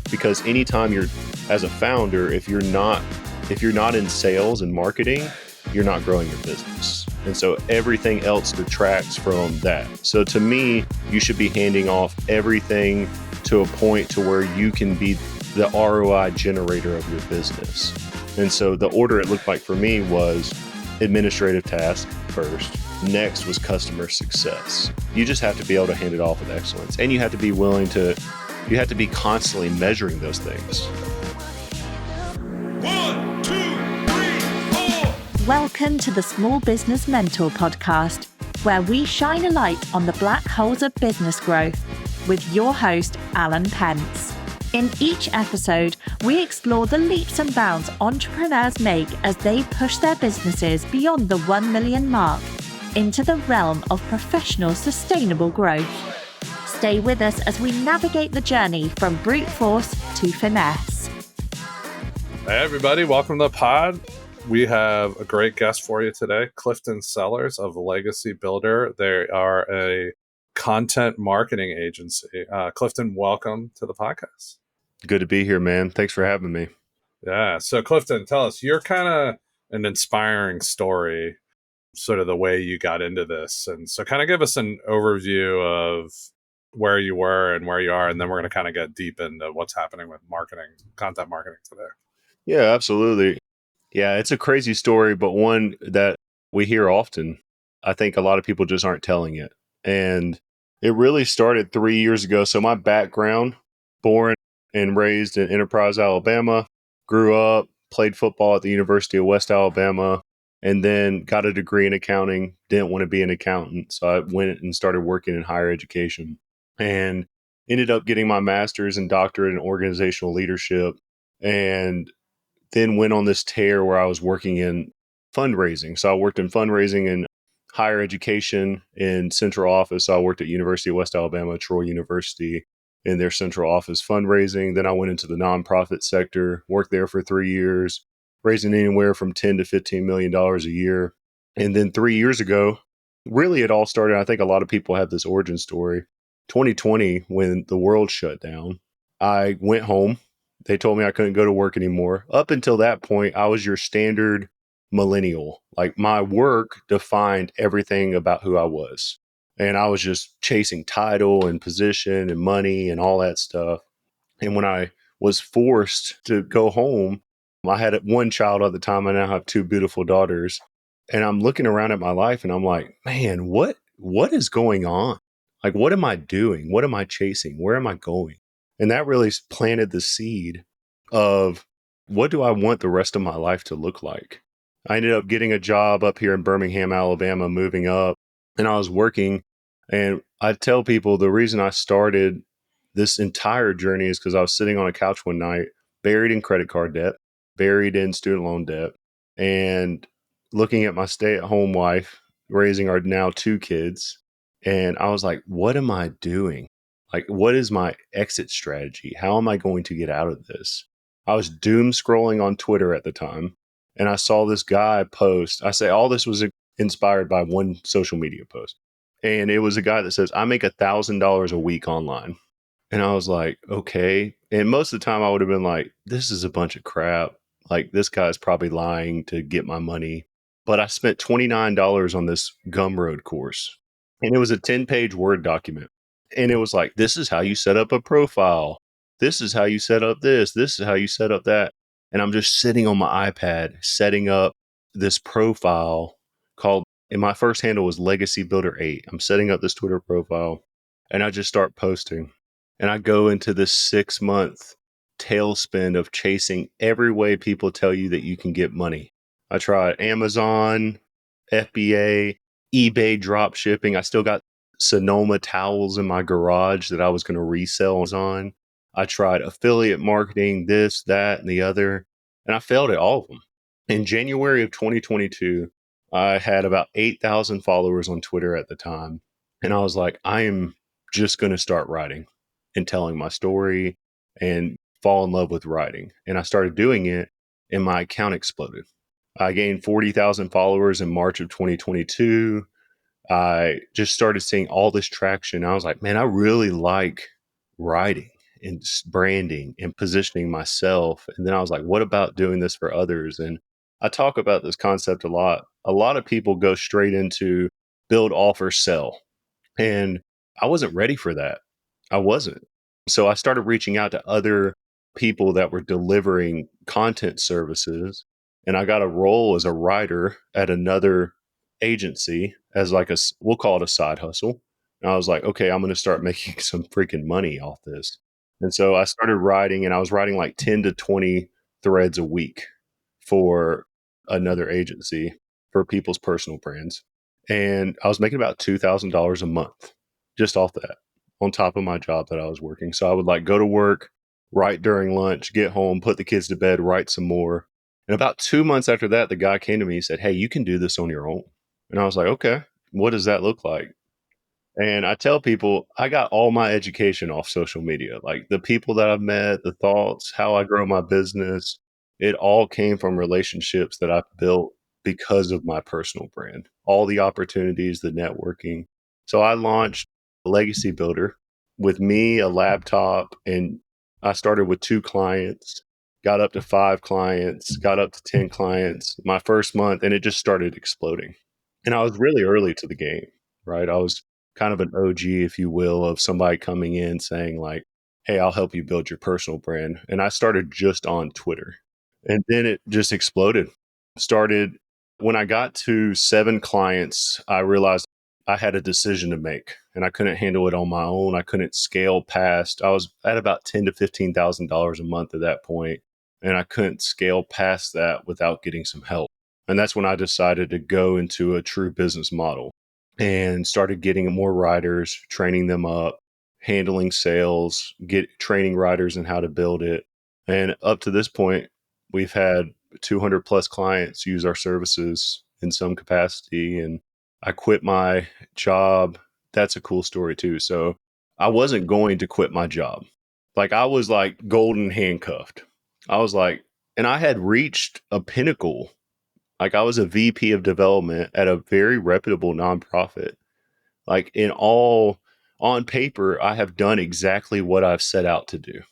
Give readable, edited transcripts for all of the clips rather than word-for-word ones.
because anytime you're as a founder, if you're not in sales and marketing, you're not growing your business. And so everything else detracts from that. So to me, you should be handing off everything to a point to where you can be the ROI generator of your business. And so the order it looked like for me was administrative task first. Next was customer success. You just have to be able to hand it off with excellence. And you have to be you have to be constantly measuring those things. 1, 2, 3, 4. Welcome to the Small Business Mentor podcast, where we shine a light on the black holes of business growth with your host, Alan Pence. In each episode, we explore the leaps and bounds entrepreneurs make as they push their businesses beyond the 1 million mark into the realm of professional sustainable growth. Stay with us as we navigate the journey from brute force to finesse. Hey everybody, welcome to the pod. We have a great guest for you today, Clifton Sellers of Legacy Builder. They are a content marketing agency. Clifton, welcome to the podcast. Good to be here, man. Thanks for having me. Yeah. So Clifton, tell us, you're kind of an inspiring story, sort of the way you got into this. And so kind of give us an overview of where you were and where you are. And then we're going to kind of get deep into what's happening with marketing, content marketing today. Yeah, absolutely. Yeah, it's a crazy story, but one that we hear often. I think a lot of people just aren't telling it. And it really started 3 years ago. So my background, born and raised in Enterprise, Alabama, grew up, played football at the University of West Alabama, and then got a degree in accounting, didn't want to be an accountant. So I went and started working in higher education and ended up getting my master's and doctorate in organizational leadership, and then went on this tear where I was working in fundraising. So I worked in fundraising in higher education in central office. So I worked at University of West Alabama, Troy University, in their central office fundraising. Then I went into the nonprofit sector, worked there for 3 years, raising anywhere from $10 to $15 million a year. And then 3 years ago, really it all started, I think a lot of people have this origin story. 2020, when the world shut down, I went home. They told me I couldn't go to work anymore. Up until that point, I was your standard millennial. Like my work defined everything about who I was. And I was just chasing title and position and money and all that stuff. And when I was forced to go home, I had one child at the time. I now have two beautiful daughters. And I'm looking around at my life and I'm like, man, what is going on? Like, what am I doing? What am I chasing? Where am I going? And that really planted the seed of what do I want the rest of my life to look like? I ended up getting a job up here in Birmingham, Alabama, moving up, and I was working. And I tell people the reason I started this entire journey is because I was sitting on a couch one night, buried in credit card debt, buried in student loan debt, and looking at my stay-at-home wife raising our now 2 kids. And I was like, what am I doing? Like, what is my exit strategy? How am I going to get out of this? I was doom scrolling on Twitter at the time, and I saw this guy post. I say all this was inspired by one social media post. And it was a guy that says, I make $1,000 a week online. And I was like, okay. And most of the time I would have been like, this is a bunch of crap. Like, this guy's probably lying to get my money. But I spent $29 on this Gumroad course. And it was a 10-page Word document. And it was like, this is how you set up a profile. This is how you set up this. This is how you set up that. And I'm just sitting on my iPad, setting up this profile called, and my first handle was Legacy Builder 8. I'm setting up this Twitter profile and I just start posting. And I go into this 6-month tailspin of chasing every way people tell you that you can get money. I tried Amazon, FBA, eBay drop shipping. I still got Sonoma towels in my garage that I was going to resell on. I tried affiliate marketing, this, that, and the other, and I failed at all of them. In January of 2022, I had about 8,000 followers on Twitter at the time. And I was like, I am just going to start writing and telling my story and fall in love with writing. And I started doing it and my account exploded. I gained 40,000 followers in March of 2022. I just started seeing all this traction. I was like, man, I really like writing. and branding and positioning myself. And then I was like, what about doing this for others? And I talk about this concept a lot. A lot of people go straight into build, offer, sell. And I wasn't ready for that. I wasn't. So I started reaching out to other people that were delivering content services. And I got a role as a writer at another agency as like we'll call it a side hustle. And I was like, okay, I'm going to start making some freaking money off this. And so I started writing, and I was writing like 10 to 20 threads a week for another agency for people's personal brands. And I was making about $2,000 a month just off that, on top of my job that I was working. So I would like go to work, write during lunch, get home, put the kids to bed, write some more. And about 2 months after that, the guy came to me and said, hey, you can do this on your own. And I was like, okay, what does that look like? And I tell people I got all my education off social media, like the people that I've met, the thoughts, how I grow my business. It all came from relationships that I've built because of my personal brand, all the opportunities, the networking. So I launched a Legacy Builder with me, a laptop, and I started with 2 clients, got up to 5 clients, got up to 10 clients my first month, and it just started exploding. And I was really early to the game, right? I was kind of an OG, if you will, of somebody coming in saying like, hey, I'll help you build your personal brand. And I started just on Twitter. And then it just exploded. Started when I got to 7 clients, I realized I had a decision to make, and I couldn't handle it on my own. I couldn't scale past. I was at about $10,000 to $15,000 a month at that point, and I couldn't scale past that without getting some help. And that's when I decided to go into a true business model and started getting more writers, training them up, handling sales, training writers in how to build it. And up to this point, we've had 200 plus clients use our services in some capacity. And I quit my job. That's a cool story too. So I wasn't going to quit my job. Like I was like golden handcuffed. I was like, and I had reached a pinnacle. Like I was a VP of development at a very reputable nonprofit. Like on paper, I have done exactly what I've set out to do.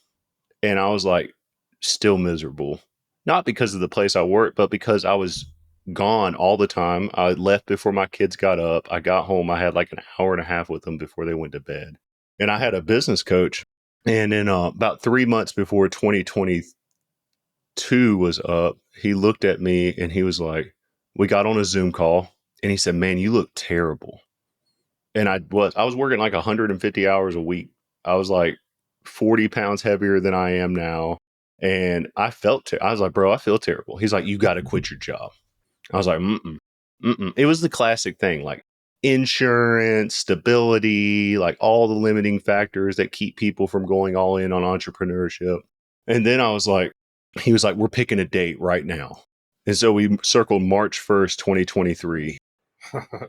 And I was like, still miserable. Not because of the place I worked, but because I was gone all the time. I left before my kids got up. I got home. I had like an hour and a half with them before they went to bed. And I had a business coach. And then about 3 months before 2022 was up, he looked at me and he was like, we got on a Zoom call and he said, man, you look terrible. And I was working like 150 hours a week. I was like 40 pounds heavier than I am now. And I was like, bro, I feel terrible. He's like, you got to quit your job. I was like, mm-mm. It was the classic thing, like insurance, stability, like all the limiting factors that keep people from going all in on entrepreneurship. And then he was like, we're picking a date right now. And so we circled March 1st, 2023.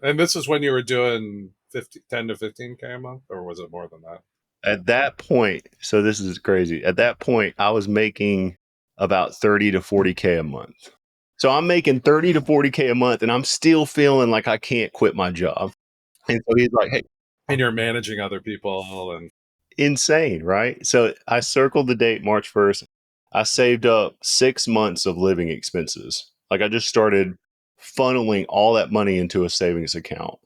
And this is when you were doing 10 to 15K a month, or was it more than that? At that point, so this is crazy. At that point, I was making about 30 to 40K a month. So I'm making 30 to 40K a month, and I'm still feeling like I can't quit my job. And so he's like, hey, And you're managing other people and insane, right? So I circled the date, March 1st. I saved up 6 months of living expenses. Like I just started funneling all that money into a savings account.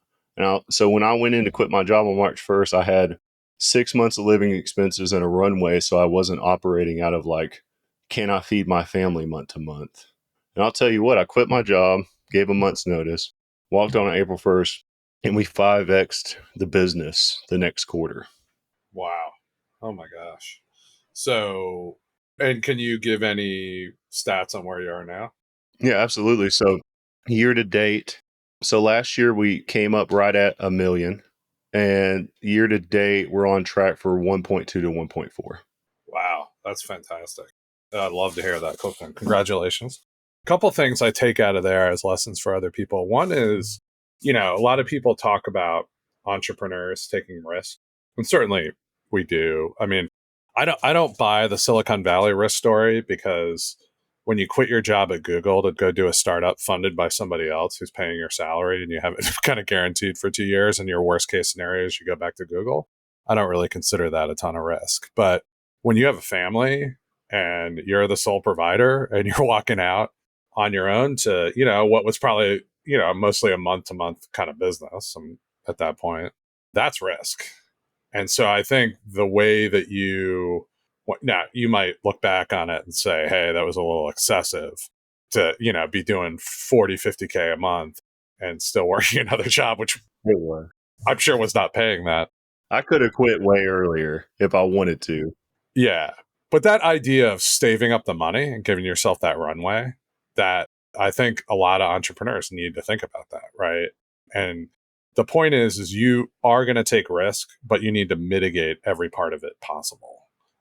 So when I went in to quit my job on March 1st, I had 6 months of living expenses and a runway. So I wasn't operating out of like, can I feed my family month to month? And I'll tell you what, I quit my job, gave a month's notice, walked on April 1st, and we 5X'd the business the next quarter. wow. Oh my gosh. So, and can you give any stats on where you are now? Yeah, absolutely. So year to date, so last year we came up right at 1 million, and year to date we're on track for 1.2 to 1.4. Wow, that's fantastic. I'd love to hear that, Clifton. Congratulations. A couple things I take out of there as lessons for other people. One is, a lot of people talk about entrepreneurs taking risks, and certainly we do. I mean, I don't buy the Silicon Valley risk story, because when you quit your job at Google to go do a startup funded by somebody else who's paying your salary and you have it kind of guaranteed for 2 years, and your worst case scenario is you go back to Google, I don't really consider that a ton of risk. But when you have a family and you're the sole provider and you're walking out on your own to, what was probably, mostly a month to month kind of business at that point, that's risk. And so I think the way that now you might look back on it and say, hey, that was a little excessive to, be doing 40, 50K a month and still working another job, which It was. I'm sure was not paying that. I could have quit way earlier if I wanted to. Yeah. But that idea of staving up the money and giving yourself that runway, that I think a lot of entrepreneurs need to think about that, right? And the point is you are going to take risk, but you need to mitigate every part of it possible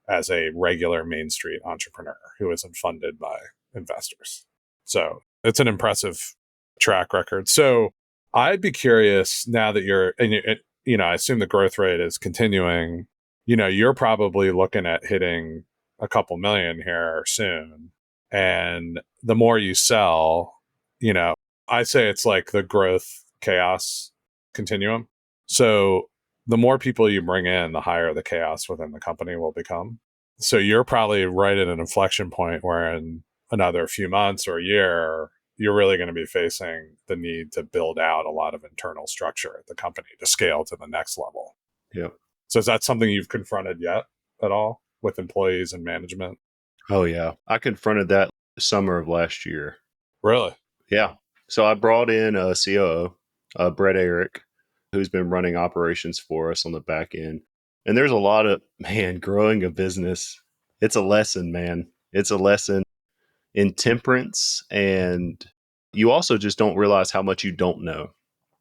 as a regular Main Street entrepreneur who isn't funded by investors. So it's an impressive track record. So I'd be curious now that I assume the growth rate is continuing. You're probably looking at hitting a couple million here soon. And the more you sell, I say it's like the growth chaos continuum. So the more people you bring in, the higher the chaos within the company will become. So you're probably right at an inflection point where in another few months or a year, you're really going to be facing the need to build out a lot of internal structure at the company to scale to the next level. Yeah. So is that something you've confronted yet at all with employees and management? Oh, yeah. I confronted that summer of last year. Really? Yeah. So I brought in a COO, Brett Eric, who's been running operations for us on the back end. And there's a lot of, growing a business. It's a lesson, man. It's a lesson in temperance. And you also just don't realize how much you don't know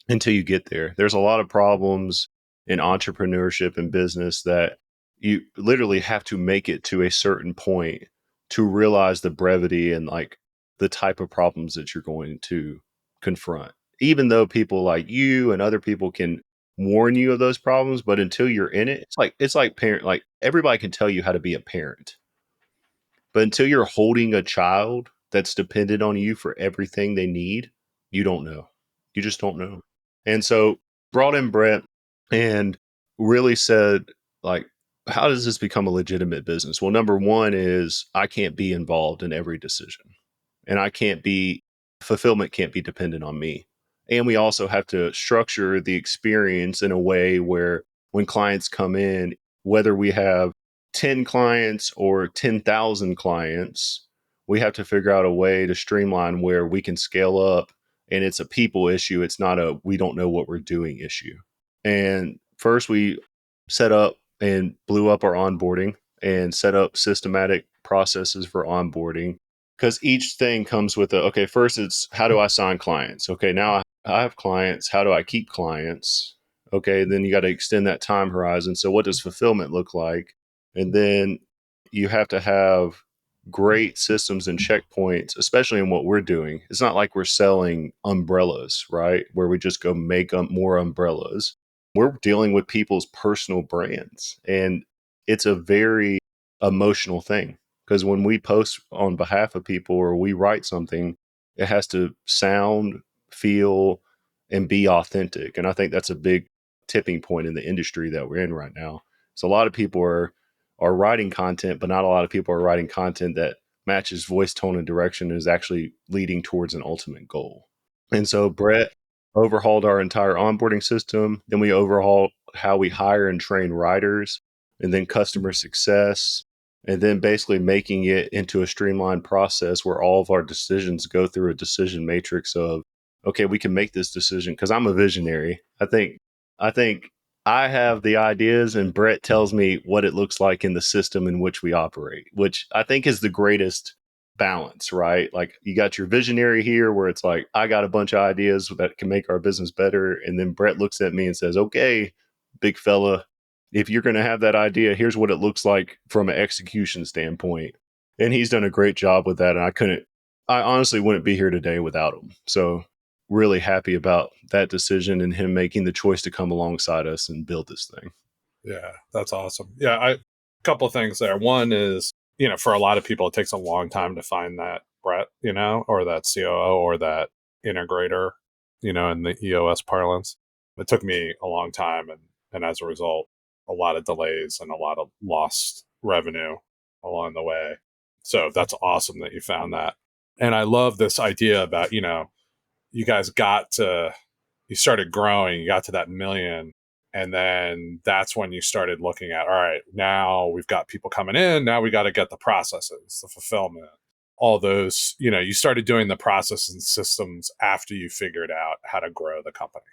until you get there. There's a lot of problems in entrepreneurship and business that you literally have to make it to a certain point to realize the brevity and like the type of problems that you're going to confront. Even though people like you and other people can warn you of those problems, but until you're in it, it's like parent, like everybody can tell you how to be a parent. But until you're holding a child that's dependent on you for everything they need, you don't know. You just don't know. And so brought in Brett and really said, like, how does this become a legitimate business? Well, number one is I can't be involved in every decision. And fulfillment can't be dependent on me. And we also have to structure the experience in a way where when clients come in, whether we have 10 clients or 10,000 clients, we have to figure out a way to streamline where we can scale up and it's a people issue. It's not a we don't know what we're doing issue. And first we set up and blew up our onboarding and set up systematic processes for onboarding because each thing comes with okay, first it's how do I sign clients? Okay, now I have clients. How do I keep clients? Okay, then you got to extend that time horizon. So what does fulfillment look like? And then you have to have great systems and checkpoints, especially in what we're doing. It's not like we're selling umbrellas, right? Where we just go make more umbrellas. We're dealing with people's personal brands. And it's a very emotional thing because when we post on behalf of people or we write something, it has to sound, feel, and be authentic. And I think that's a big tipping point in the industry that we're in right now. So a lot of people are writing content, but not a lot of people are writing content that matches voice, tone, and direction and is actually leading towards an ultimate goal. And so Brett overhauled our entire onboarding system. Then we overhauled how we hire and train writers, and then customer success, and then basically making it into a streamlined process where all of our decisions go through a decision matrix of, okay, we can make this decision because I'm a visionary. I think I have the ideas and Brett tells me what it looks like in the system in which we operate, which I think is the greatest balance, right? Like you got your visionary here where it's like, I got a bunch of ideas that can make our business better. And then Brett looks at me and says, okay, big fella, if you're going to have that idea, here's what it looks like from an execution standpoint. And he's done a great job with that. And I honestly wouldn't be here today without him. So really happy about that decision and him making the choice to come alongside us and build this thing. Yeah, that's awesome. Yeah, a couple of things there. One is, for a lot of people, it takes a long time to find that Brett, or that COO or that integrator, in the EOS parlance. It took me a long time. And as a result, a lot of delays and a lot of lost revenue along the way. So that's awesome that you found that. And I love this idea about, you guys you started growing, you got to that million. And then that's when you started looking at, all right, now we've got people coming in. Now we got to get the processes, the fulfillment, all those, you started doing the process and systems after you figured out how to grow the company,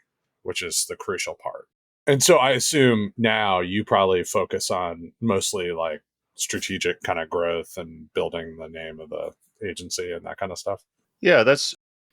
which is the crucial part. And so I assume now you probably focus on mostly like strategic kind of growth and building the name of the agency and that kind of stuff. Yeah,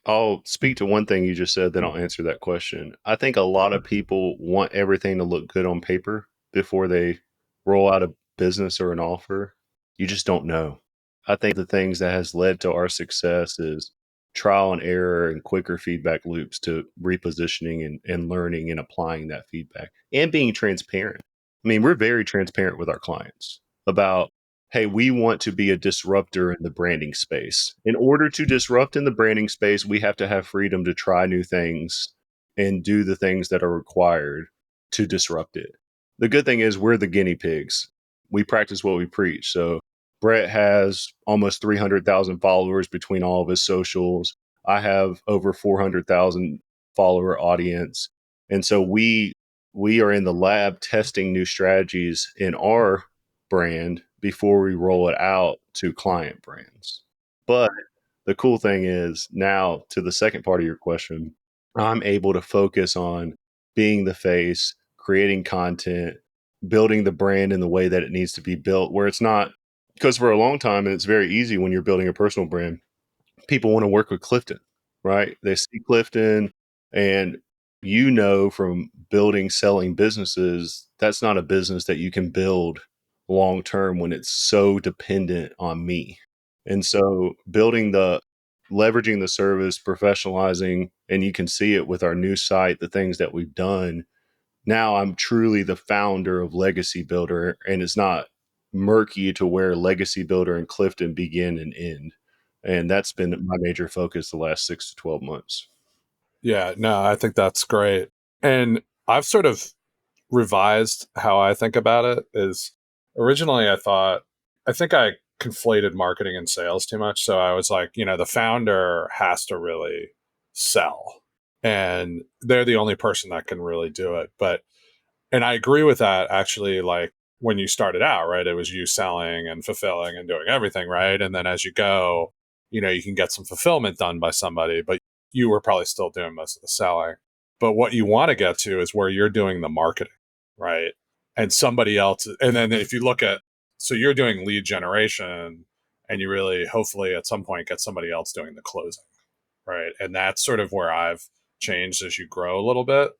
I'll speak to one thing you just said, then I'll answer that question. I think a lot of people want everything to look good on paper before they roll out a business or an offer. You just don't know. I think the things that has led to our success is trial and error and quicker feedback loops to repositioning and learning and applying that feedback and being transparent. I mean, we're very transparent with our clients about, hey, we want to be a disruptor in the branding space. In order to disrupt in the branding space, we have to have freedom to try new things and do the things that are required to disrupt it. The good thing is we're the guinea pigs. We practice what we preach. So Brett has almost 300,000 followers between all of his socials. I have over 400,000 follower audience. And so we are in the lab testing new strategies in our brand before we roll it out to client brands. But the cool thing is now, to the second part of your question, I'm able to focus on being the face, creating content, building the brand in the way that it needs to be built, where it's not, because for a long time, and it's very easy when you're building a personal brand, people want to work with Clifton, right? They see Clifton, and from building, selling businesses, that's not a business that you can build long term when it's so dependent on me. And so leveraging the service, professionalizing, and you can see it with our new site, the things that we've done. Now I'm truly the founder of Legacy Builder, and it's not murky to where Legacy Builder and Clifton begin and end. And that's been my major focus the last 6 to 12 months. Yeah, no, I think that's great. And I've sort of revised how I think about it. Is originally I think I conflated marketing and sales too much. So I was like, the founder has to really sell, and they're the only person that can really do it. And I agree with that actually. Like when you started out, right, it was you selling and fulfilling and doing everything, right? And then as you go, you can get some fulfillment done by somebody, but you were probably still doing most of the selling. But what you want to get to is where you're doing the marketing, right? And somebody else. And then if you look at, so you're doing lead generation, and you really, hopefully at some point, get somebody else doing the closing, right? And that's sort of where I've changed as you grow a little bit,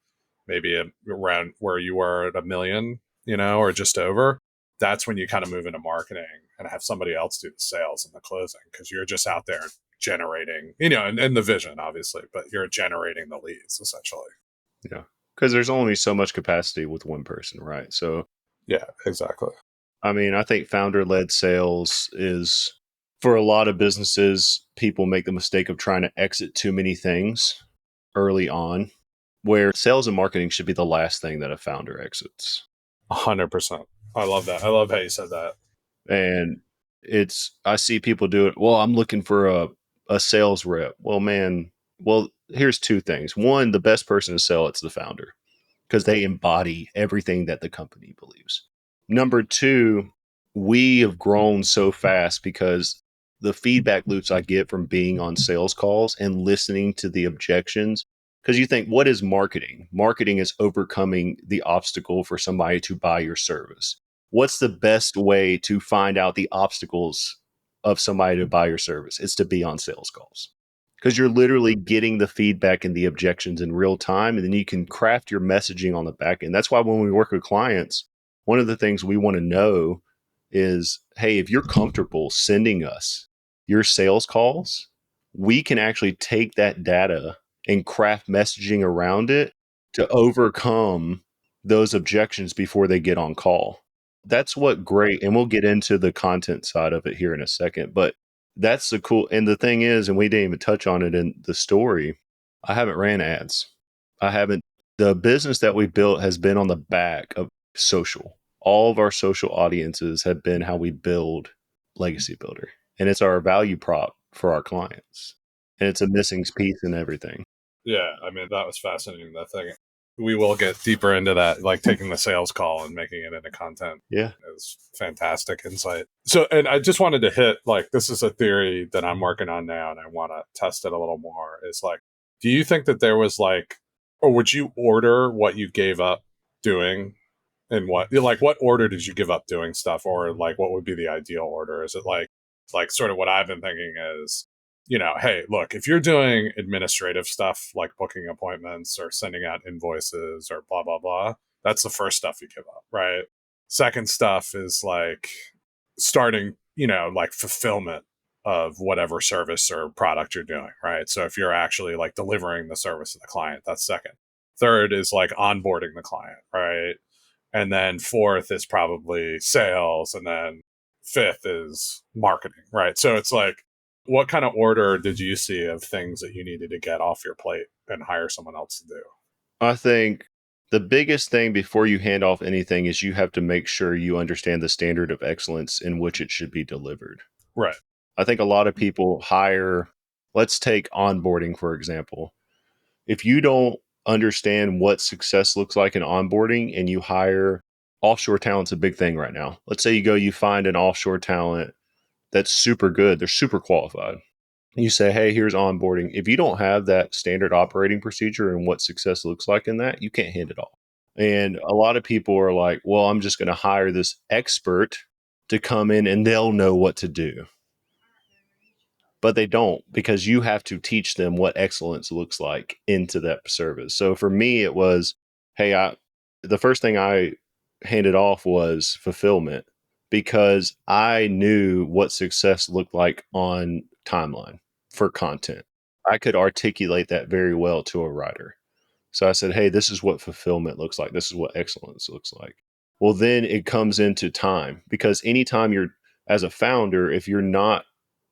maybe around where you were at a million, or just over. That's when you kind of move into marketing and have somebody else do the sales and the closing, because you're just out there generating, and the vision, obviously, but you're generating the leads essentially. Yeah. Because there's only so much capacity with one person, right? So, Yeah, exactly. I mean, I think founder-led sales is, for a lot of businesses, people make the mistake of trying to exit too many things early on, where sales and marketing should be the last thing that a founder exits. 100%. I love that. I love how you said that. And I see people do it. Well, I'm looking for a sales rep. Well, man, here's two things. One, the best person to sell, it's the founder, because they embody everything that the company believes. Number two, we have grown so fast because the feedback loops I get from being on sales calls and listening to the objections. Because you think, what is marketing? Marketing is overcoming the obstacle for somebody to buy your service. What's the best way to find out the obstacles of somebody to buy your service? It's to be on sales calls, because you're literally getting the feedback and the objections in real time. And then you can craft your messaging on the back end. That's why when we work with clients, one of the things we want to know is, hey, if you're comfortable sending us your sales calls, we can actually take that data and craft messaging around it to overcome those objections before they get on call. That's what great. And we'll get into the content side of it here in a second, but that's the cool. And the thing is, and we didn't even touch on it in the story, I haven't ran ads. The business that we built has been on the back of social all of our social audiences have been how we build Legacy Builder. And it's our value prop for our clients. And it's a missing piece in everything. Yeah, I mean, that was fascinating. That thing. We will get deeper into that, like taking the sales call and making it into content. Yeah. Is fantastic insight. So, and I just wanted to hit, like, this is a theory that I'm working on now and I want to test it a little more. Is like, do you think that there was like, or would you order what you gave up doing? And what order did you give up doing stuff? Or like, what would be the ideal order? Is it like sort of what I've been thinking is, hey, look, if you're doing administrative stuff like booking appointments or sending out invoices or blah, blah, blah, that's the first stuff you give up, right? Second stuff is like starting, like fulfillment of whatever service or product you're doing, right? So if you're actually like delivering the service to the client, that's second. Third is like onboarding the client, right? And then fourth is probably sales. And then fifth is marketing, right? So it's like, what kind of order did you see of things that you needed to get off your plate and hire someone else to do? I think the biggest thing before you hand off anything is you have to make sure you understand the standard of excellence in which it should be delivered. Right. I think a lot of people hire, let's take onboarding, for example. If you don't understand what success looks like in onboarding and you hire offshore talent's a big thing right now. Let's say you find an offshore talent that's super good. They're super qualified. You say, hey, here's onboarding. If you don't have that standard operating procedure and what success looks like in that, you can't hand it off. And a lot of people are like, well, I'm just going to hire this expert to come in and they'll know what to do. But they don't, because you have to teach them what excellence looks like into that service. So for me, it was, hey, the first thing I handed off was fulfillment, because I knew what success looked like on timeline for content. I could articulate that very well to a writer. So I said, hey, this is what fulfillment looks like. This is what excellence looks like. Well, then it comes into time, because anytime you're, as a founder, if you're not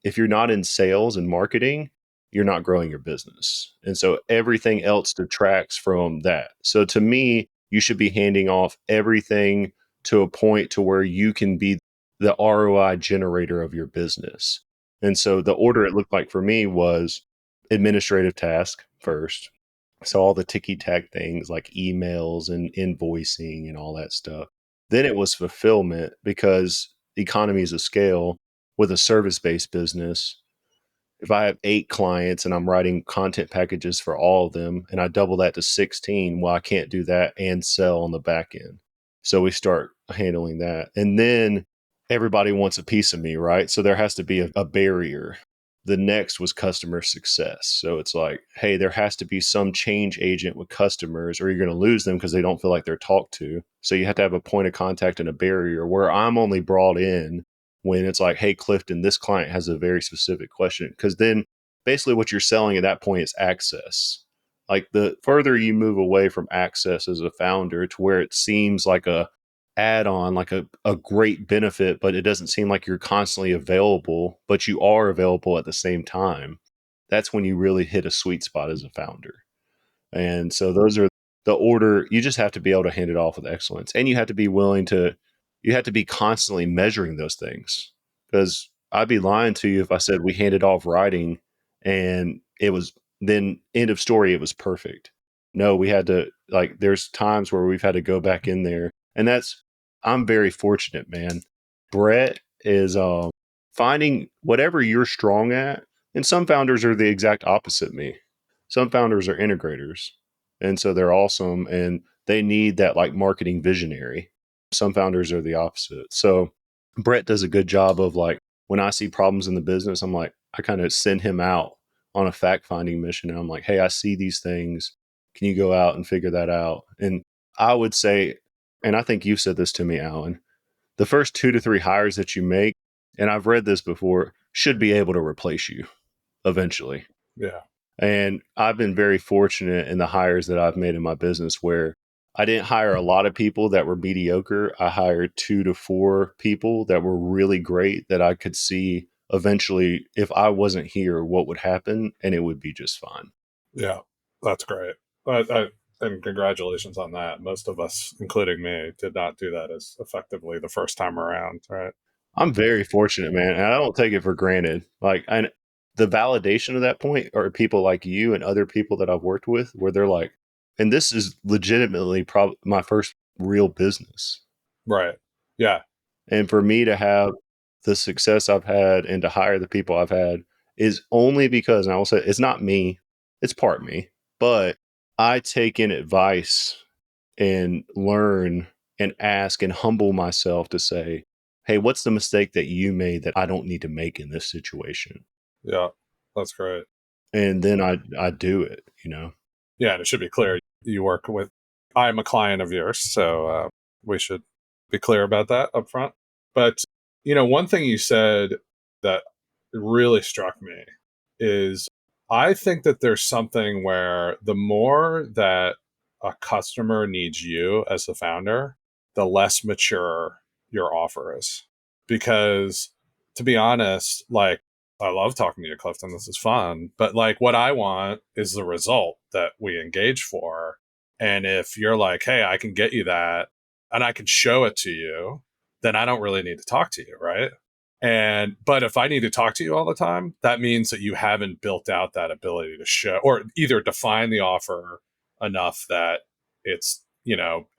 in sales and marketing, you're not growing your business. And so everything else detracts from that. So to me, you should be handing off everything to a point to where you can be the ROI generator of your business. And so the order it looked like for me was administrative task first. So all the ticky-tack things like emails and invoicing and all that stuff. Then it was fulfillment, because economies of scale with a service-based business. If I have 8 clients and I'm writing content packages for all of them and I double that to 16, well, I can't do that and sell on the back end. So we start handling that. And then everybody wants a piece of me, right? So there has to be a barrier. The next was customer success. So it's like, hey, there has to be some change agent with customers, or you're going to lose them because they don't feel like they're talked to. So you have to have a point of contact and a barrier, where I'm only brought in when it's like, hey, Clifton, this client has a very specific question. Because then basically what you're selling at that point is access. Like the further you move away from access as a founder to where it seems like a add-on, like a great benefit, but it doesn't seem like you're constantly available, but you are available at the same time, that's when you really hit a sweet spot as a founder. And so those are the order. You just have to be able to hand it off with excellence. And you have to be you have to be constantly measuring those things. Because I'd be lying to you if I said we handed off writing and it was then end of story, it was perfect. No, we had to, like, there's times where we've had to go back in there. And I'm very fortunate, man. Brett is finding whatever you're strong at. And some founders are the exact opposite of me. Some founders are integrators. And so they're awesome and they need that like marketing visionary. Some founders are the opposite. So Brett does a good job of, like, when I see problems in the business, I'm like, I kind of send him out on a fact finding mission. And I'm like, hey, I see these things. Can you go out and figure that out? And I would say, and I think you've said this to me, Alan, the first 2 to 3 hires that you make, and I've read this before, should be able to replace you eventually. Yeah. And I've been very fortunate in the hires that I've made in my business where I didn't hire a lot of people that were mediocre. I hired 2 to 4 people that were really great that I could see eventually, if I wasn't here, what would happen, and it would be just fine. Yeah, that's great. And congratulations on that. Most of us, including me, did not do that as effectively the first time around, right? I'm very fortunate, man, and I don't take it for granted. Like, and the validation of that point are people like you and other people that I've worked with, where they're like, and this is legitimately probably my first real business. Right. Yeah. And for me to have the success I've had and to hire the people I've had is only because, and I will say it's not me, it's part me, but I take in advice and learn and ask and humble myself to say, hey, what's the mistake that you made that I don't need to make in this situation? Yeah. That's great. And then I do it, you know? Yeah. And it should be clear you work with, I'm a client of yours. So we should be clear about that up front. But, one thing you said that really struck me is I think that there's something where the more that a customer needs you as the founder, the less mature your offer is. Because to be honest, like, I love talking to you, Clifton. This is fun. But like, what I want is the result that we engage for. And if you're like, hey, I can get you that and I can show it to you, then I don't really need to talk to you, right? But if I need to talk to you all the time, that means that you haven't built out that ability to show or either define the offer enough that it's,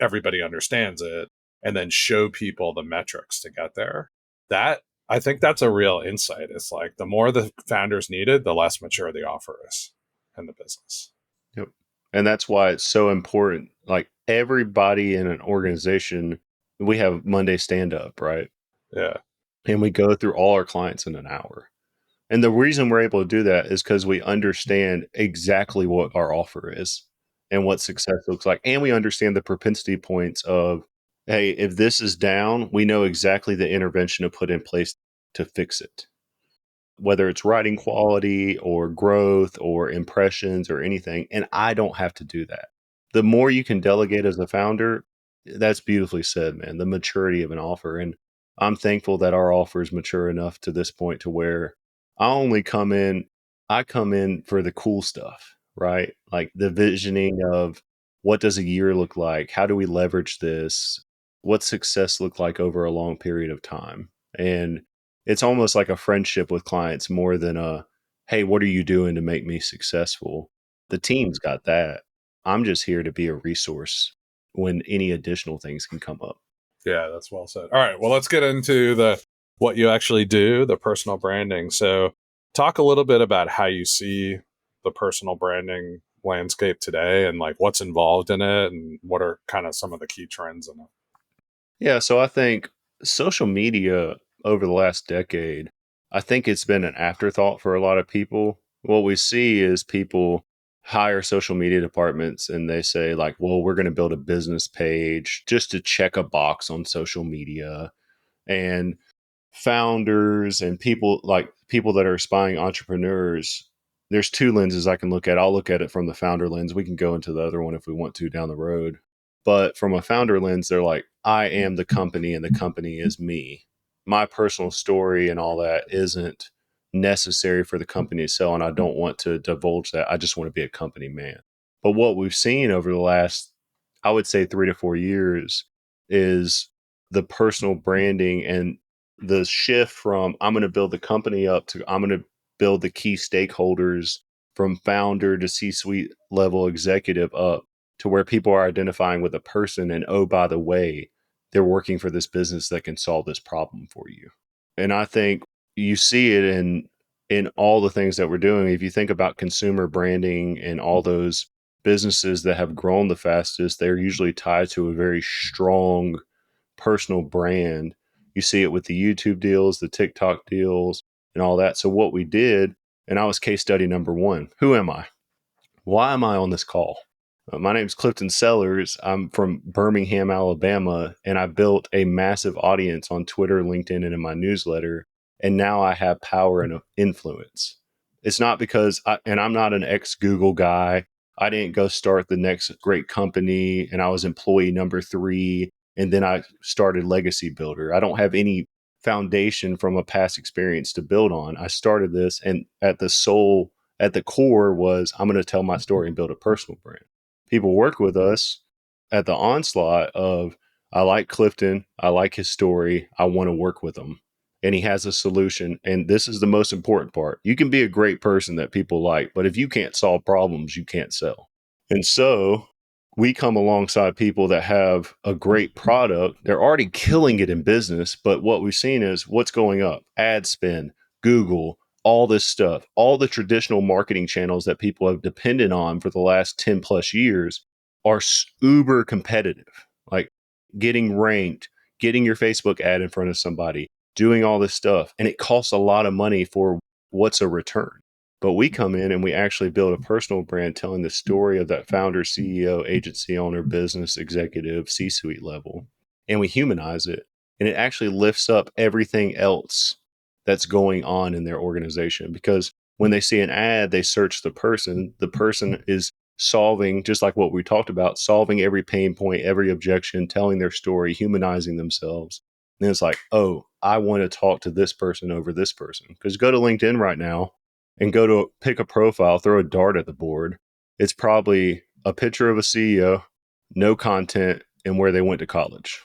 everybody understands it and then show people the metrics to get there. That I think that's a real insight. It's like the more the founders needed, the less mature the offer is in the business. Yep. And that's why it's so important. Like everybody in an organization, we have Monday stand up, right? Yeah. And we go through all our clients in an hour. And the reason we're able to do that is because we understand exactly what our offer is and what success looks like. And we understand the propensity points of, hey, if this is down, we know exactly the intervention to put in place to fix it. Whether it's writing quality or growth or impressions or anything. And I don't have to do that. The more you can delegate as a founder, that's beautifully said, man. The maturity of an offer. And I'm thankful that our offer is mature enough to this point to where I come in for the cool stuff, right? Like the visioning of what does a year look like? How do we leverage this? What success look like over a long period of time? And it's almost like a friendship with clients more than a, hey, what are you doing to make me successful? The team's got that. I'm just here to be a resource when any additional things can come up. Yeah, that's well said. All right. Well, let's get into the what you actually do, the personal branding. So talk a little bit about how you see the personal branding landscape today and like what's involved in it and what are kind of some of the key trends in it. Yeah, so I think social media over the last decade, I think it's been an afterthought for a lot of people. What we see is people hire social media departments and they say, like, well, we're going to build a business page just to check a box on social media. And founders and people that are aspiring entrepreneurs, there's two lenses I can look at. I'll look at it from the founder lens. We can go into the other one if we want to down the road. But from a founder lens, they're like, I am the company and the company is me. My personal story and all that isn't necessary for the company to sell. And I don't want to divulge that. I just want to be a company man. But what we've seen over the last, I would say 3 to 4 years is the personal branding and the shift from I'm going to build the company up to I'm going to build the key stakeholders from founder to C-suite level executive up to where people are identifying with a person and, oh, by the way, they're working for this business that can solve this problem for you. And I think you see it in all the things that we're doing. If you think about consumer branding and all those businesses that have grown the fastest, they're usually tied to a very strong personal brand. You see it with the YouTube deals, the TikTok deals, and all that. So what we did, and I was case study number one. Who am I? Why am I on this call? My name is Clifton Sellers. I'm from Birmingham, Alabama, and I built a massive audience on Twitter, LinkedIn, and in my newsletter. And now I have power and influence. It's not because I'm not an ex-Google guy. I didn't go start the next great company and I was employee number 3. And then I started Legacy Builder. I don't have any foundation from a past experience to build on. I started this and at the core was I'm going to tell my story and build a personal brand. people work with us at the onslaught of, I like Clifton, I like his story, I want to work with him. And he has a solution. And this is the most important part. You can be a great person that people like, but if you can't solve problems, you can't sell. And so we come alongside people that have a great product. They're already killing it in business. But what we've seen is what's going up: ad spend, Google, all this stuff, all the traditional marketing channels that people have depended on for the last 10 plus years are uber competitive. Like getting ranked, getting your Facebook ad in front of somebody, doing all this stuff. And it costs a lot of money for what's a return. But we come in and we actually build a personal brand telling the story of that founder, CEO, agency owner, business executive, C-suite level. And we humanize it. And it actually lifts up everything else that's going on in their organization. Because when they see an ad, they search the person. The person is solving, just like what we talked about, solving every pain point, every objection, telling their story, humanizing themselves. And it's like, oh, I want to talk to this person over this person. Because go to LinkedIn right now and go to pick a profile, throw a dart at the board. It's probably a picture of a CEO, no content, and where they went to college.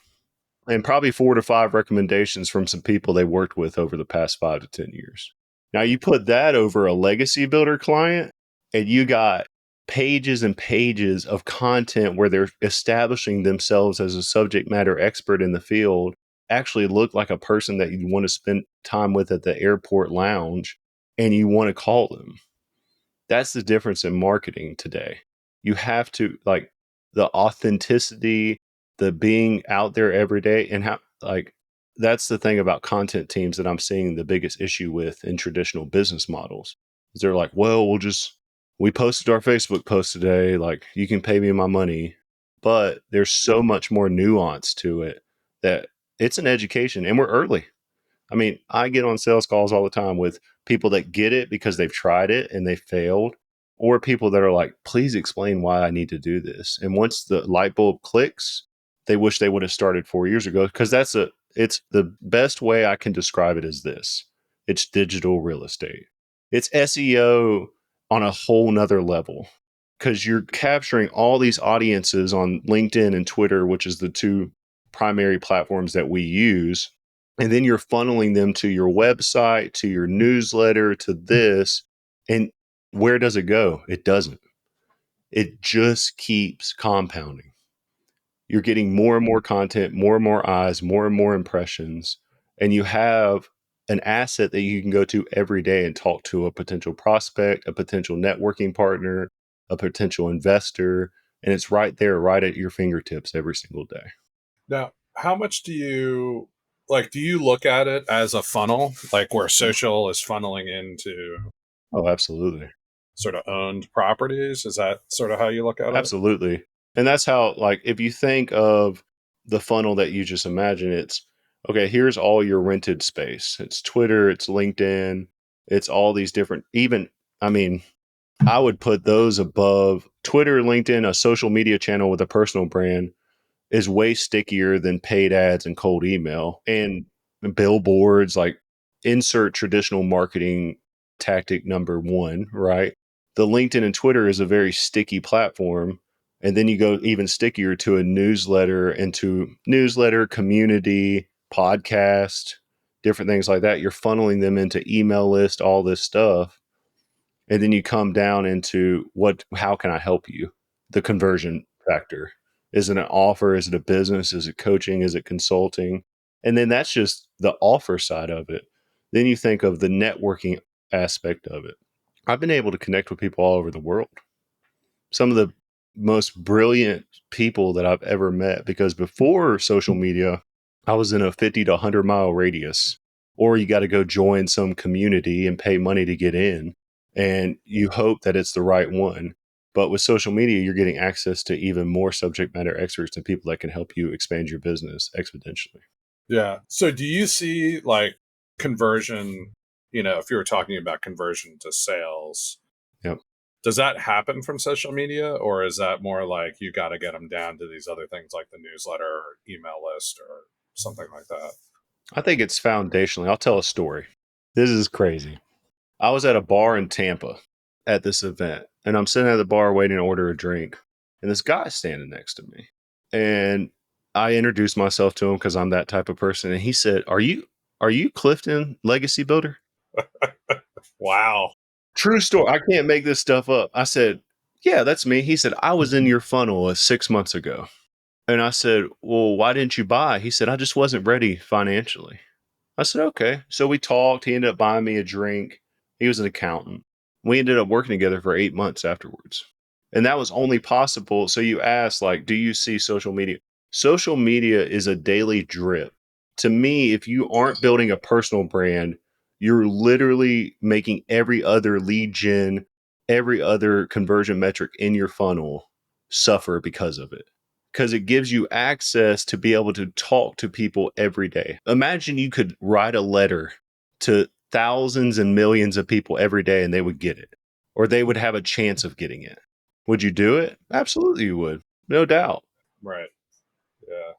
And probably 4 to 5 recommendations from some people they worked with over the past 5 to 10 years. Now you put that over a legacy builder client, and you got pages and pages of content where they're establishing themselves as a subject matter expert in the field, actually look like a person that you want to spend time with at the airport lounge, and you want to call them. That's the difference in marketing today. You have to, like, the authenticity, the being out there every day, and how, like, that's the thing about content teams that I'm seeing the biggest issue with in traditional business models. Is they're like, well, we posted our Facebook post today, like, you can pay me my money. But there's so much more nuance to it that it's an education, and we're early. I mean, I get on sales calls all the time with people that get it because they've tried it and they failed, or people that are like, please explain why I need to do this. And once the light bulb clicks, they wish they would have started 4 years ago, because it's the best way I can describe it is this: it's digital real estate. It's SEO on a whole nother level, because you're capturing all these audiences on LinkedIn and Twitter, which is the two primary platforms that we use. And then you're funneling them to your website, to your newsletter, to this. And where does it go? It doesn't. It just keeps compounding. You're getting more and more content, more and more eyes, more and more impressions. And you have an asset that you can go to every day and talk to a potential prospect, a potential networking partner, a potential investor. And it's right there, right at your fingertips every single day. Now, how much do you look at it as a funnel, like where social is funneling into Oh, absolutely. sort of owned properties? Is that sort of how you look at it? Absolutely. And that's how, like, if you think of the funnel that you just imagine, it's okay, here's all your rented space. It's Twitter, it's LinkedIn, it's all these different, even, I mean, I would put those above Twitter, LinkedIn. A social media channel with a personal brand is way stickier than paid ads and cold email and billboards. Like, insert traditional marketing tactic number one, right? The LinkedIn and Twitter is a very sticky platform. And then you go even stickier to a newsletter, and to newsletter, community, podcast, different things like that. You're funneling them into email list, all this stuff. And then you come down into how can I help you? The conversion factor. Is it an offer? Is it a business? Is it coaching? Is it consulting? And then that's just the offer side of it. Then you think of the networking aspect of it. I've been able to connect with people all over the world. Some of the most brilliant people that I've ever met, because before social media, I was in a 50 to 100-mile radius, or you got to go join some community and pay money to get in. And you hope that it's the right one. But with social media, you're getting access to even more subject matter experts and people that can help you expand your business exponentially. Yeah. So do you see like conversion, if you were talking about conversion to sales, Yep. does that happen from social media, or is that more like you got to get them down to these other things like the newsletter or email list or something like that? I think it's foundationally. I'll tell a story. This is crazy. I was at a bar in Tampa at this event, and I'm sitting at the bar waiting to order a drink. and this guy's standing next to me. And I introduced myself to him because I'm that type of person. And he said, Are you Clifton Legacy Builder? Wow. True story. I can't make this stuff up. I said, Yeah, that's me. He said, I was in your funnel 6 months ago. And I said, Well, why didn't you buy? He said, I just wasn't ready financially. I said, Okay. So we talked. He ended up buying me a drink. He was an accountant. We ended up working together for 8 months afterwards. And that was only possible. So you asked, like, do you see social media? Social media is a daily drip. To me, if you aren't building a personal brand, you're literally making every other lead gen, every other conversion metric in your funnel suffer because of it. Because it gives you access to be able to talk to people every day. Imagine you could write a letter to thousands and millions of people every day and they would get it, or they would have a chance of getting it. Would you do it? Absolutely, you would. No doubt. Right. Yeah.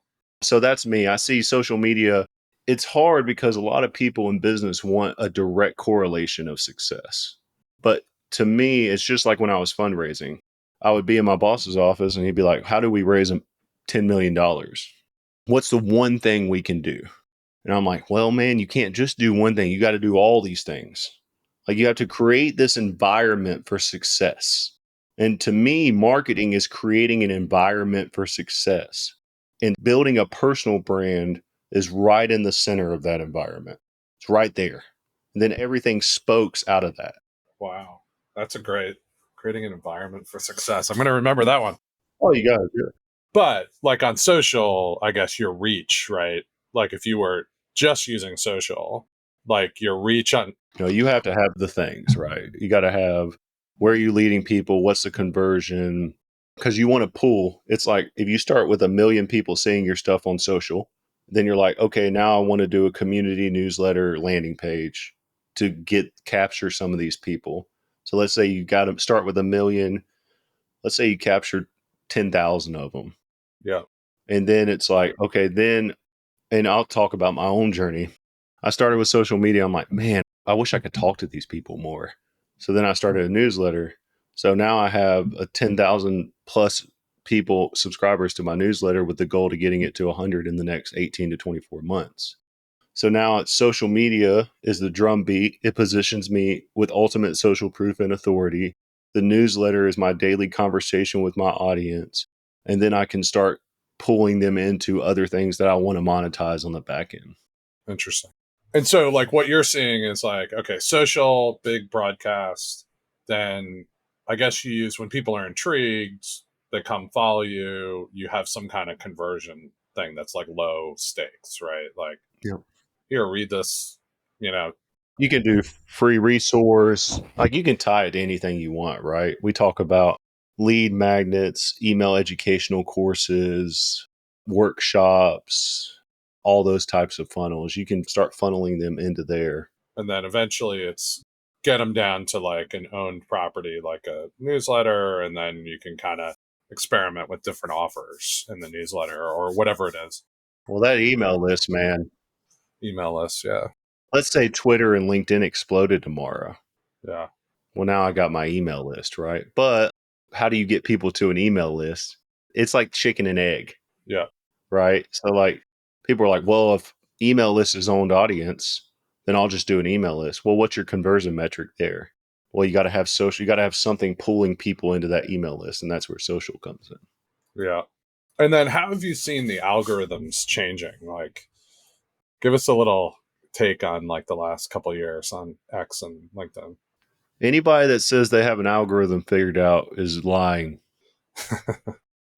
So that's me. I see social media. It's hard because a lot of people in business want a direct correlation of success. But to me, it's just like when I was fundraising. I would be in my boss's office and he'd be like, How do we raise $10 million? What's the one thing we can do? And I'm like, Well, man, you can't just do one thing. You got to do all these things. Like, you have to create this environment for success. And to me, marketing is creating an environment for success. And building a personal brand is right in the center of that environment. It's right there. And then everything spokes out of that. Wow. That's a great creating an environment for success. I'm going to remember that one. Oh, you got to do it. But like on social, I guess your reach, right? Like if you were just using social, like your reach on, You have to have the things, right? You got to have, where are you leading people? What's the conversion? Because you want to pull. It's like if you start with 1 million people seeing your stuff on social, then you're like, okay, now I want to do a community newsletter landing page to capture some of these people. So let's say you got to start with 1 million. Let's say you captured 10,000 of them. yeah, And then it's like, okay, and I'll talk about my own journey. I started with social media. I'm like, man, I wish I could talk to these people more. So then I started a newsletter. So now I have a 10,000 plus people, subscribers to my newsletter, with the goal to getting it to 100 in the next 18 to 24 months. So now it's social media is the drumbeat. It positions me with ultimate social proof and authority. The newsletter is my daily conversation with my audience. And then I can start pulling them into other things that I want to monetize on the back end. interesting. And so like what you're seeing is like, okay, social, big broadcast, then I guess you use when people are intrigued, they come follow you, you have some kind of conversion thing that's like low stakes, right? Like, Yep. here, read this, you know. You can do free resource. Like, you can tie it to anything you want, right? We talk about lead magnets, email educational courses, workshops, all those types of funnels. You can start funneling them into there. And then eventually it's get them down to like an owned property, like a newsletter. And then you can kind of experiment with different offers in the newsletter or whatever it is. Well, that email list, man, Email list. Yeah. let's say Twitter and LinkedIn exploded tomorrow. Yeah. Well, now I got my email list, right? But how do you get people to an email list? It's like chicken and egg, Yeah. right? So, like, people are like, well, if email list is owned audience, then I'll just do an email list. Well, what's your conversion metric there? Well, you got to have social, you got to have something pulling people into that email list. And that's where social comes in. Yeah. And then how have you seen the algorithms changing? Like, give us a little take on like the last couple of years on X and LinkedIn. Anybody that says they have an algorithm figured out is lying.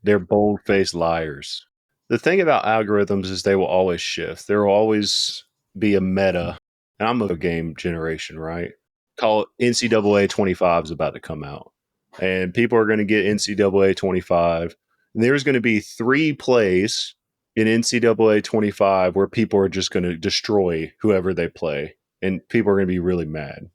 They're bold-faced liars. The thing about algorithms is they will always shift. There will always be a meta. And I'm a game generation, right? Call it NCAA 25 is about to come out. And people are going to get NCAA 25. And there's going to be 3 plays in NCAA 25 where people are just going to destroy whoever they play. And people are going to be really mad.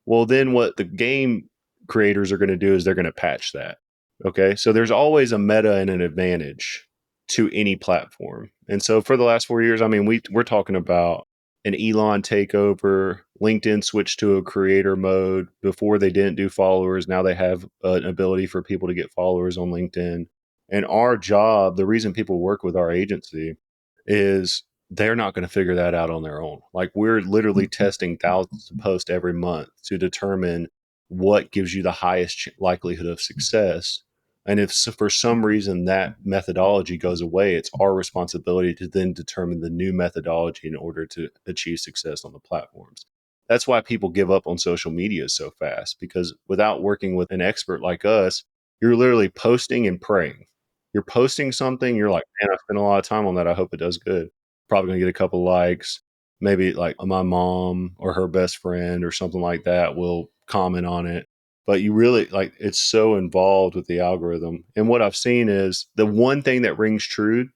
Well, then what the game creators are going to do is they're going to patch that. Okay. So there's always a meta and an advantage to any platform. And so for the last 4 years, I mean, we're talking about an Elon takeover. LinkedIn switched to a creator mode. Before they didn't do followers. Now they have an ability for people to get followers on LinkedIn. And our job, the reason people work with our agency is they're not going to figure that out on their own. Like we're literally testing thousands of posts every month to determine what gives you the highest likelihood of success. And if for some reason that methodology goes away, it's our responsibility to then determine the new methodology in order to achieve success on the platforms. That's why people give up on social media so fast, because without working with an expert like us, you're literally posting and praying. You're posting something, you're like, man, I spent a lot of time on that. I hope it does good. Probably gonna get a couple likes. Maybe like my mom or her best friend or something like that will comment on it. But you really like it's so involved with the algorithm. And what I've seen is the one thing that rings true,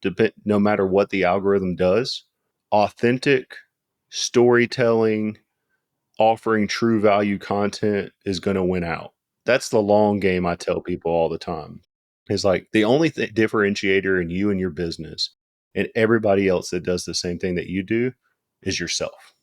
no matter what the algorithm does, authentic storytelling, offering true value content is going to win out. That's the long game I tell people all the time. It's like the only differentiator in you and your business and everybody else that does the same thing that you do is yourself.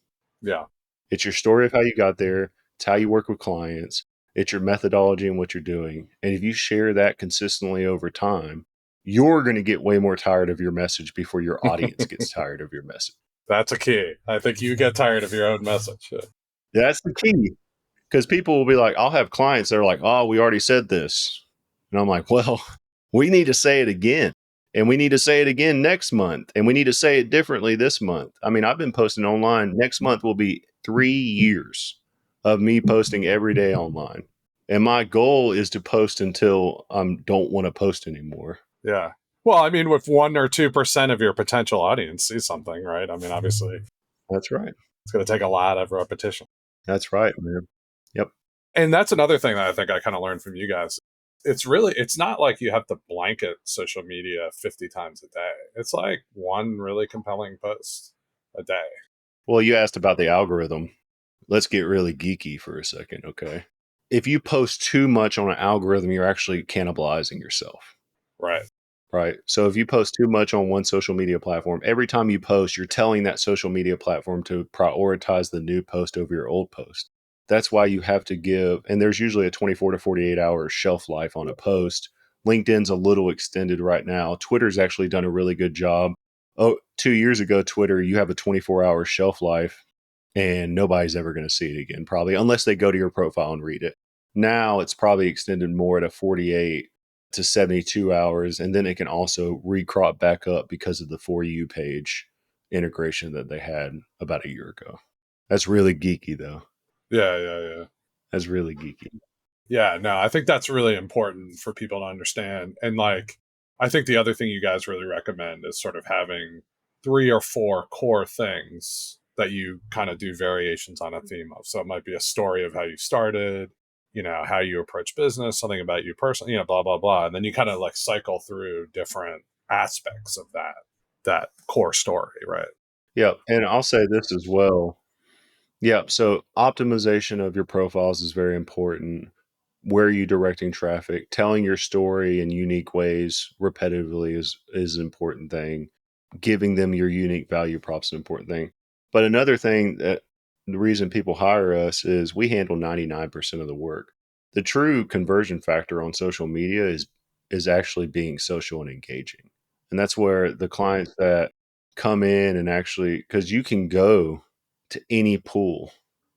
Yeah. It's your story of how you got there. It's how you work with clients. It's your methodology and what you're doing. And if you share that consistently over time, you're going to get way more tired of your message before your audience gets tired of your message. That's a key. I think you get tired of your own message. That's the key. Because people will be like, I'll have clients that are like, oh, we already said this. And I'm like, well, we need to say it again. And we need to say it again next month. And we need to say it differently this month. I mean, I've been posting online. Next month will be 3 years of me posting every day online. And my goal is to post until I don't want to post anymore. Yeah. Well, I mean, with 1 or 2% of your potential audience sees something, right? I mean, obviously, That's right. it's going to take a lot of repetition. That's right, man. Yep. And that's another thing that I think I kind of learned from you guys. It's not like you have to blanket social media 50 times a day. It's like one really compelling post a day. Well, you asked about the algorithm. Let's get really geeky for a second, okay? If you post too much on an algorithm, you're actually cannibalizing yourself, Right. right? So if you post too much on one social media platform, every time you post, you're telling that social media platform to prioritize the new post over your old post. That's why you have to give, and there's usually a 24 to 48 hour shelf life on a post. LinkedIn's a little extended right now. Twitter's actually done a really good job. 2 years ago, Twitter, you have a 24-hour shelf life and nobody's ever going to see it again, probably, unless they go to your profile and read it. Now it's probably extended more to 48 to 72 hours. And then it can also recrop back up because of the For You page integration that they had about a year ago. That's really geeky, though. Yeah. That's really geeky. Yeah, no, I think that's really important for people to understand. And like, I think the other thing you guys really recommend is sort of having 3 or 4 core things that you kind of do variations on a theme of. So it might be a story of how you started, how you approach business, something about you personally, blah, blah, blah. And then you kind of like cycle through different aspects of that core story, right? Yeah. And I'll say this as well. Yeah. So optimization of your profiles is very important. Where are you directing traffic? Telling your story in unique ways repetitively is an important thing. Giving them your unique value props is an important thing. But another thing that the reason people hire us is we handle 99% of the work. The true conversion factor on social media is actually being social and engaging. And that's where the clients that come in and actually, because you can go to any pool.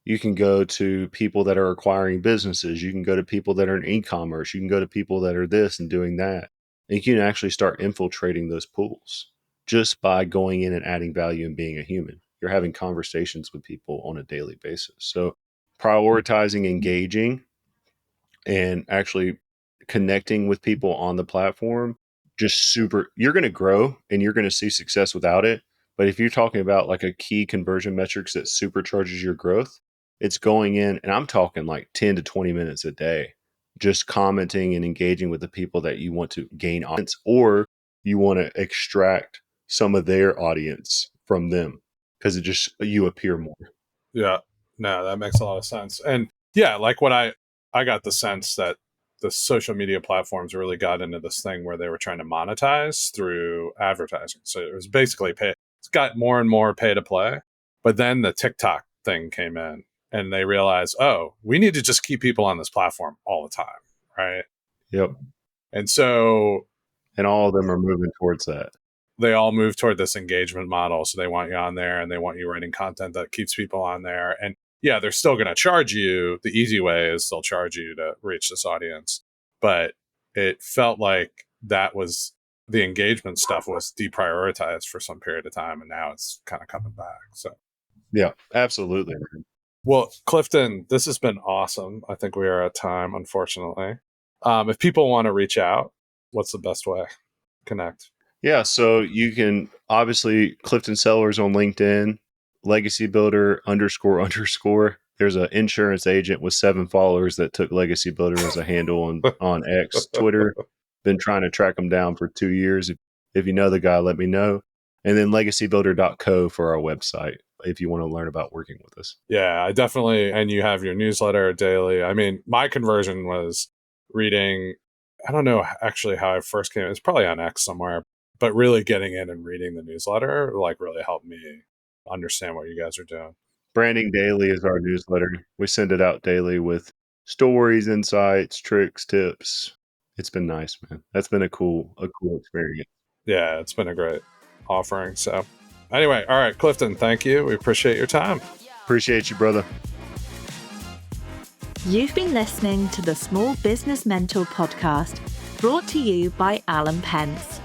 You can go to people that are acquiring businesses. You can go to people that are in e-commerce. You can go to people that are this and doing that. And you can actually start infiltrating those pools just by going in and adding value and being a human. You're having conversations with people on a daily basis. So prioritizing engaging and actually connecting with people on the platform, just super, you're going to grow and you're going to see success without it. But if you're talking about like a key conversion metrics that supercharges your growth, it's going in, and I'm talking like 10 to 20 minutes a day, just commenting and engaging with the people that you want to gain audience, or you want to extract some of their audience from them because it just, you appear more. Yeah, no, that makes a lot of sense. And yeah, like what I got the sense that the social media platforms really got into this thing where they were trying to monetize through advertising. So it was basically it's got more and more pay to play. But then the TikTok thing came in and they realized, oh, we need to just keep people on this platform all the time. Right. Yep. And so And all of them are moving towards that. they all move toward this engagement model. So they want you on there and they want you writing content that keeps people on there. And yeah, they're still going to charge you. The easy way is they'll charge you to reach this audience. But it felt like that was the engagement stuff was deprioritized for some period of time. And now it's kind of coming back. So, Yeah, absolutely. well, Clifton, this has been awesome. I think we are at time, unfortunately. If people want to reach out, what's the best way? Connect. Yeah, so you can obviously Clifton Sellers on LinkedIn, Legacy Builder __. There's an insurance agent with 7 followers that took Legacy Builder as a handle on X, Twitter. Been trying to track him down for 2 years. If you know the guy, let me know. And then legacybuilder.co for our website if you want to learn about working with us. Yeah, I definitely. And you have your newsletter daily. I mean, my conversion was reading, I don't know actually how I first came. It's probably on X somewhere, but really getting in and reading the newsletter like really helped me understand what you guys are doing. Branding Daily is our newsletter. We send it out daily with stories, insights, tricks, tips. It's been nice, man. That's been a cool experience. Yeah, it's been a great offering. So anyway, all right, Clifton, thank you. We appreciate your time. Appreciate you, brother. You've been listening to the Small Business Mentor podcast, brought to you by Alan Pence.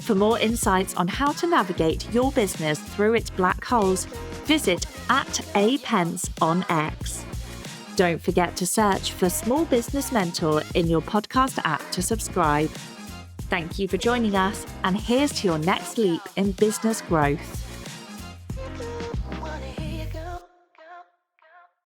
For more insights on how to navigate your business through its black holes, visit @apence on X. Don't forget to search for Small Business Mentor in your podcast app to subscribe. Thank you for joining us, and here's to your next leap in business growth.